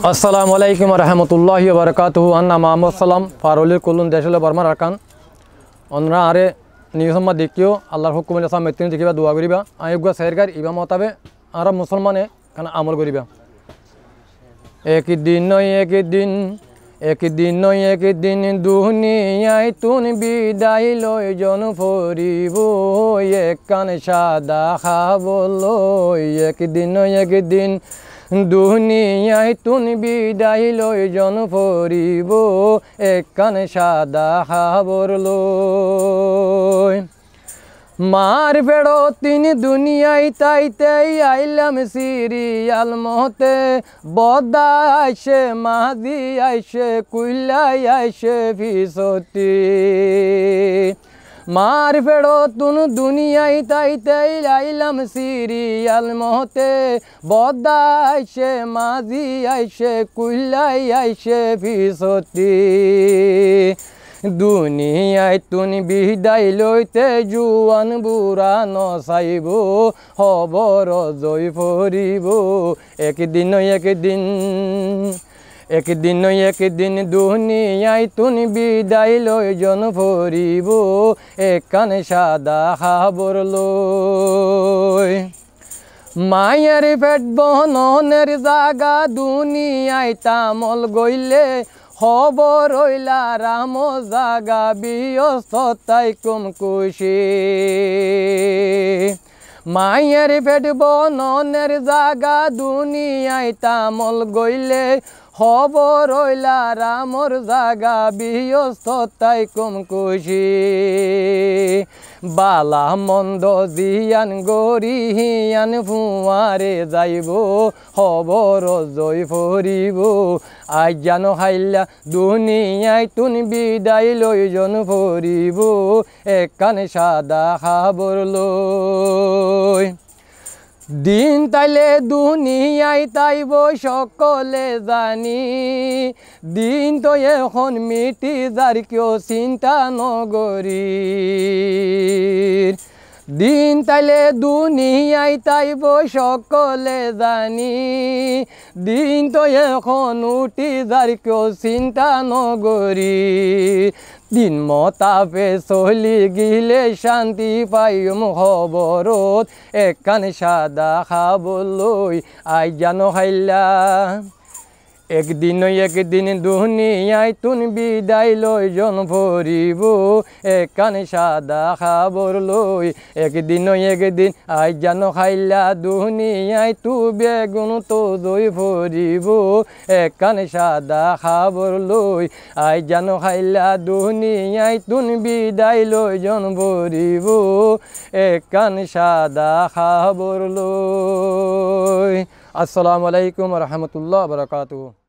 अस्सलामुअलैकुम रहमतुल्लाहि व बरकातुहु अन्ना मोहम्मद सलाम फारुल कुल्लुन देशले बर्मार आरकान अन्ना आरे नियम देखियो अल्लाहर हुकुम जसा मेतिन देखिबा दुआ करिबा आयुगा सहरगार इबा मताबे आरा मुसलमाने काना আমল करिबा একদিন দুনিয়ায় তুন বিদায় লই জন ফরিব একখান সাদা খাবলই একদিন দুনিয়ায় তুন বিদায় লই জন ফরিব একখান সাদা খাবর লই मार फेड़ो तीन दुनियाई ताइते आइलम सीरियल मोहते बदा आइशे मादी आइशे कुल्ला आइशे फिसोती मार फेड़ो तुन दुनियाई ताइते आइलम सीरियल मोहते बदा आइशे मादी आइशे कुल्ला आइशे फिसोती दुनियाय तुन बिदाय लइते जुआन बुरा नसाइब खबर जय फरिब একদিন दुनियाय तुन बिदाय लय जन फरिब एकखान सादा खबर लय मायर पेट बहननेर जागा दुनियाय तामल गइले खबर हইলা রাম জাগা বিয়স্ততাই কম খুশি মায়ের পেট বননের জাগা দুনিয়ায় তামল গইলে খবর হইলা রামর জাগা বিয়স্ততাই কম খুশি বালা মন্দ জিয়ান গরিয়ান ফুয়ারে যাইব খবর জয় ফরিব আজ জানো হাইলা দুনিয়ায় তুন বিদায় লই জন ফরিব একখান সাদা খবর লই দিন তাইলে দুনিয়ায় তাইব সকলে জানি দিন তো এখন মিটি যার কেউ চিন্তা নগরী দিন তাইলে দুনিয়ায় তাইব সকলে জানি দিন তো এখন উঠি যার কেউ চিন্তা নগরী দিন মতাপে চলি গিলে শান্তি পাইম খবরত একখান সাদা খাবলই আই জানো খাইলা একদিন দুনিয়ায় তুন বিদায় লই জন ফরিব একখান সাদা খবর লই একদিন আই জানো খাইলা দুনিয়ায় তু বেগুন তো জয় ফরিব একখান সাদা খবর লই আই জানো খাইলা দুনিয়ায় তুন বিদায় লই জন ফরিব একখান সাদা খবর লই। আসসালামু আলাইকুম ওয়া রাহমাতুল্লাহি ওয়া বারাকাতুহু।